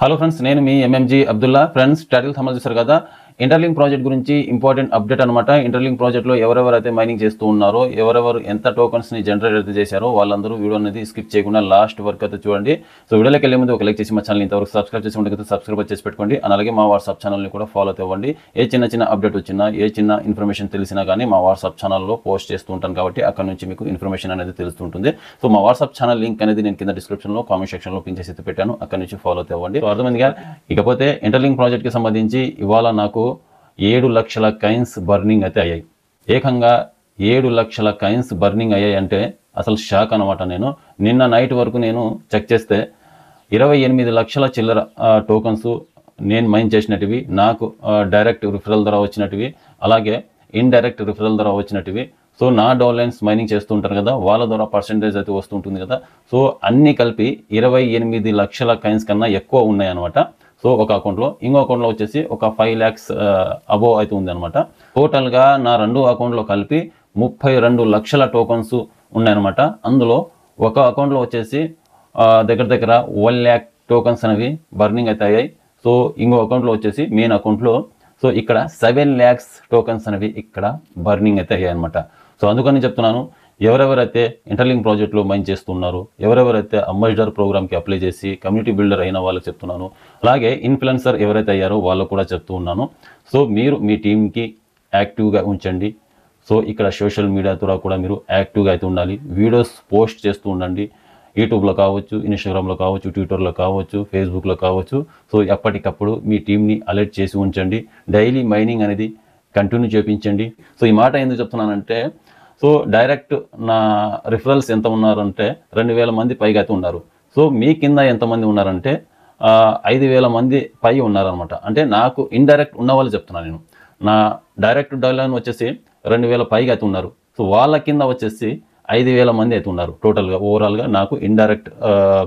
Hello friends, నేను మీ MMG Abdullah. Friends, title సంబంధించి చూసారు కదా, ఇంటర్లింక్ ప్రాజెక్ట్ గురించి ఇంపార్టెంట్ అప్డేట్ అనమాట. ఇంటర్లింక్ ప్రాజెక్ట్లో ఎవరెవరైతే మైనింగ్ చేస్తూ ఉన్నారో, ఎవరెవరు ఎంత టోకన్స్ని జనరేట్ అయితే చేశారో వాళ్ళందరూ వీడియో అనేది స్కిప్ చేయకుండా లాస్ట్ వరకు అయితే చూడండి. సో వీడియోలోకి వెళ్ళే ముందు ఒక లైక్ చేసి మా ఛానల్ ఇంతవరకు సబ్స్క్రైబ్ చేసి ఉంటే సబ్స్క్రైబ్ చేసి పెట్టుకోండి. అలాగే మా వాట్సాప్ ఛానల్ని కూడా ఫాలో అవ్వండి. ఏ చిన్న అప్డేట్ వచ్చినా, ఏ చిన్న ఇన్ఫర్మేషన్ తెలిసినా కానీ మా వాట్సాప్ ఛానల్లో పోస్ట్ చేస్తూ ఉంటాను కాబట్టి అక్కడ నుంచి మీకు ఇన్ఫర్మేషన్ అనేది తెలుస్తుంటుంది. సో మా వాట్సాప్ ఛానల్ లింక్ అనేది నేను కింద డిస్క్రిప్షన్లో కామెంట్ సెక్షన్లో పిన్ చేసి పెట్టాను. అక్కడ నుంచి ఫాలో అవ్వండి. సో అర్థమైందిగా. ఇకపోతే ఇంటర్లింక్ ప్రాజెక్ట్కి సంబంధించి ఇవాళ నాకు 7 లక్షల కాయిన్స్ బర్నింగ్ అయితే అయ్యాయి. ఏకంగా 7 లక్షల కాయిన్స్ బర్నింగ్ అయ్యాయి అంటే అసలు షాక్ అనమాట. నేను నిన్న నైట్ వరకు నేను చెక్ చేస్తే 28 లక్షల చిల్లర టోకన్స్ నేను మైన్ చేసినటివి, నాకు డైరెక్ట్ రిఫరల్ ద్వారా వచ్చినటివి, అలాగే ఇండైరెక్ట్ రిఫరల్ ద్వారా వచ్చినటివి. సో నా డౌన్లైన్స్ మైనింగ్ చేస్తుంటారు కదా, వాళ్ళ ద్వారా పర్సెంటేజ్ అయితే వస్తుంటుంది కదా. సో అన్నీ కలిపి 28 లక్షల కాయిన్స్ కన్నా ఎక్కువ ఉన్నాయి అనమాట. సో ఒక అకౌంట్లో, ఇంకో అకౌంట్లో వచ్చేసి ఒక 5 lakhs అబోవ్ అయితే ఉంది అనమాట. టోటల్గా నా 2 అకౌంట్లో కలిపి 32 లక్షల టోకన్స్ ఉన్నాయన్నమాట. అందులో ఒక అకౌంట్లో వచ్చేసి దగ్గర 1 lakh టోకన్స్ అనేవి బర్నింగ్ అయితే అయ్యాయి. సో ఇంకో అకౌంట్లో వచ్చేసి మెయిన్ అకౌంట్లో సో ఇక్కడ 7 lakhs టోకన్స్ అనేవి ఇక్కడ బర్నింగ్ అయితే అయ్యాయి అనమాట. సో అందుకని చెప్తున్నాను, ఎవరెవరైతే ఇంటర్లింక్ ప్రాజెక్ట్లో మైన్ చేస్తున్నారో, ఎవరెవరైతే అంబాసిడర్ ప్రోగ్రామ్కి అప్లై చేసి కమ్యూనిటీ బిల్డర్ అయిన వాళ్ళకి చెప్తున్నాను, అలాగే ఇన్ఫ్లుయెన్సర్ ఎవరైతే అయ్యారో వాళ్ళకు కూడా చెప్తూ ఉన్నాను. సో మీరు మీ టీంకి యాక్టివ్గా ఉంచండి. సో ఇక్కడ సోషల్ మీడియా ద్వారా కూడా మీరు యాక్టివ్గా అయితే ఉండాలి. వీడియోస్ పోస్ట్ చేస్తూ ఉండండి. యూట్యూబ్లో కావచ్చు, ఇన్స్టాగ్రామ్లో కావచ్చు, ట్విట్టర్లో కావచ్చు, ఫేస్బుక్లో కావచ్చు. సో ఎప్పటికప్పుడు మీ టీంని అలర్ట్ చేసి ఉంచండి. డైలీ మైనింగ్ అనేది కంటిన్యూ చేయించండి. సో ఈ మాట ఎందుకు చెప్తున్నానంటే, సో డైరెక్ట్ నా రిఫరల్స్ ఎంత ఉన్నారంటే 2000 మంది పైగా అయితే ఉన్నారు. సో మీ కింద ఎంతమంది ఉన్నారంటే 5000 మంది పై ఉన్నారనమాట. అంటే నాకు ఇండైరెక్ట్ ఉన్న వాళ్ళు చెప్తున్నాను నేను. నా డైరెక్ట్ డౌన్లైన్ వచ్చేసి 2000 పైగా అయితే ఉన్నారు. సో వాళ్ళ కింద వచ్చేసి 5000 మంది అయితే ఉన్నారు టోటల్గా. ఓవరాల్గా నాకు ఇండైరెక్ట్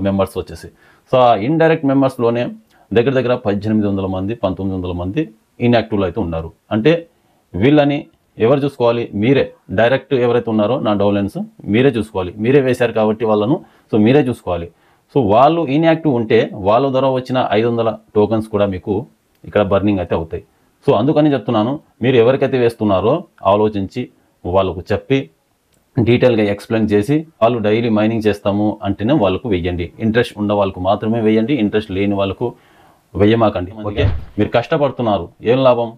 మెంబర్స్ వచ్చేసి. సో ఆ ఇండైరెక్ట్ మెంబర్స్లోనే దగ్గర 1800 మంది, 1900 మంది ఇన్యాక్టివ్లో అయితే ఉన్నారు. అంటే వీళ్ళని ఎవరు చూసుకోవాలి? మీరే. డైరెక్ట్ ఎవరైతే ఉన్నారో నా డౌన్లైన్స్ మీరే చూసుకోవాలి. మీరే వేశారు కాబట్టి వాళ్ళను, సో మీరే చూసుకోవాలి. సో వాళ్ళు ఇన్యాక్టివ్ ఉంటే వాళ్ళ ద్వారా వచ్చిన 500 టోకన్స్ కూడా మీకు ఇక్కడ బర్నింగ్ అయితే అవుతాయి. సో అందుకని చెప్తున్నాను, మీరు ఎవరికైతే వేస్తున్నారో ఆలోచించి వాళ్ళకు చెప్పి డీటెయిల్గా ఎక్స్ప్లెయిన్ చేసి, వాళ్ళు డైలీ మైనింగ్ చేస్తాము అంటేనే వాళ్ళకు వెయ్యండి. ఇంట్రెస్ట్ ఉన్న వాళ్ళకు మాత్రమే వేయండి. ఇంట్రెస్ట్ లేని వాళ్ళకు వెయ్యమాకండి. ఓకే, మీరు కష్టపడుతున్నారు, ఏం లాభం?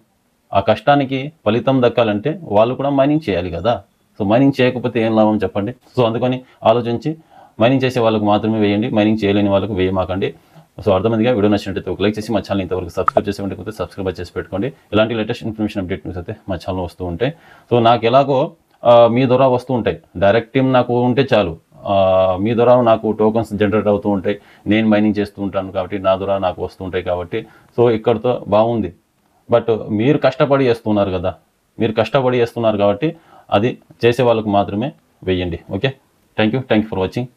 ఆ కష్టానికి ఫలితం దక్కాలంటే వాళ్ళు కూడా మైనింగ్ చేయాలి కదా. సో మైనింగ్ చేయకపోతే ఏం లాభం చెప్పండి. సో అందుకని ఆలోచించి మైనింగ్ చేసే వాళ్ళకు మాత్రమే వేయండి. మైనింగ్ చేయలేని వాళ్ళకు వేయమాకండి. సో అర్థమైందిగా. వీడియో నచ్చినట్టయితే ఒక లైక్ చేసి మా ఛానల్ ఇంతవరకు సబ్స్క్రైబ్ చేసి ఉంటే సబ్స్క్రైబ్ చేసి పెట్టుకోండి. ఇలాంటి లేటెస్ట్ ఇన్ఫర్మేషన్ అప్డేట్ న్యూస్ అయితే మా ఛానల్ వస్తూ ఉంటాయి. సో నాకు ఎలాగో మీ ద్వారా వస్తూ ఉంటాయి. డైరెక్ట్ టీమ్ నాకు ఉంటే చాలు, మీ ద్వారా నాకు టోకన్స్ జనరేట్ అవుతూ ఉంటాయి. నేను మైనింగ్ చేస్తూ ఉంటాను కాబట్టి నా ద్వారా నాకు వస్తూ ఉంటాయి కాబట్టి సో ఇక్కడితో బాగుంది. బట్ మీరు కష్టపడి చేస్తున్నారు కదా, మీరు కష్టపడి చేస్తున్నారు కాబట్టి అది చేసే వాళ్ళకు మాత్రమే వెయ్యండి. Okay, thank you for watching.